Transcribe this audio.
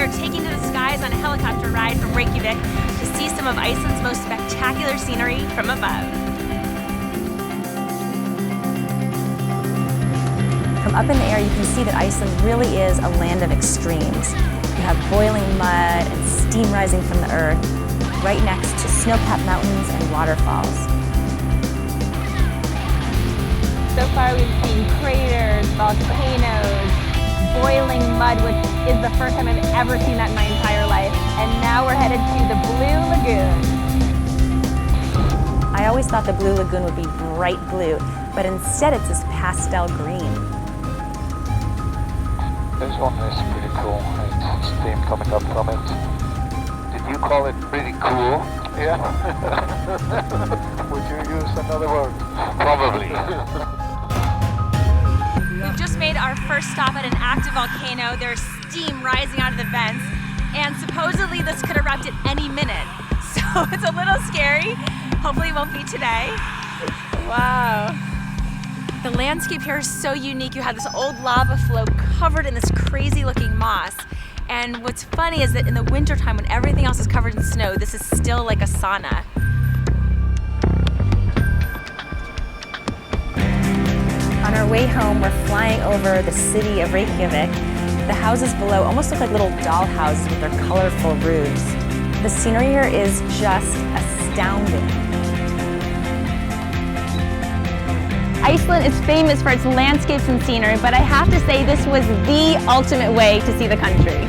are taking to the skies on a helicopter ride from Reykjavik to see some of Iceland's most spectacular scenery from above. From up in the air, you can see that Iceland really is a land of extremes. You have boiling mud and steam rising from the earth, right next to snow-capped mountains and waterfalls. So far we've seen craters, volcanoes, boiling mud, which is the first time I've ever seen that in my entire life. And now we're headed to the Blue Lagoon. I always thought the Blue Lagoon would be bright blue, but instead it's this pastel green. This one is pretty cool. It's steam coming up from it. Did you call it pretty cool? Yeah. Would you use another word? Probably. We've just made our first stop at an active volcano. There's steam rising out of the vents, and supposedly this could erupt at any minute. So it's a little scary. Hopefully it won't be today. Wow. The landscape here is so unique. You have this old lava flow covered in this crazy looking moss. And what's funny is that in the wintertime, when everything else is covered in snow, this is still like a sauna. On our way home, we're flying over the city of Reykjavik. The houses below almost look like little doll houses with their colorful roofs. The scenery here is just astounding. Iceland is famous for its landscapes and scenery, but I have to say this was the ultimate way to see the country.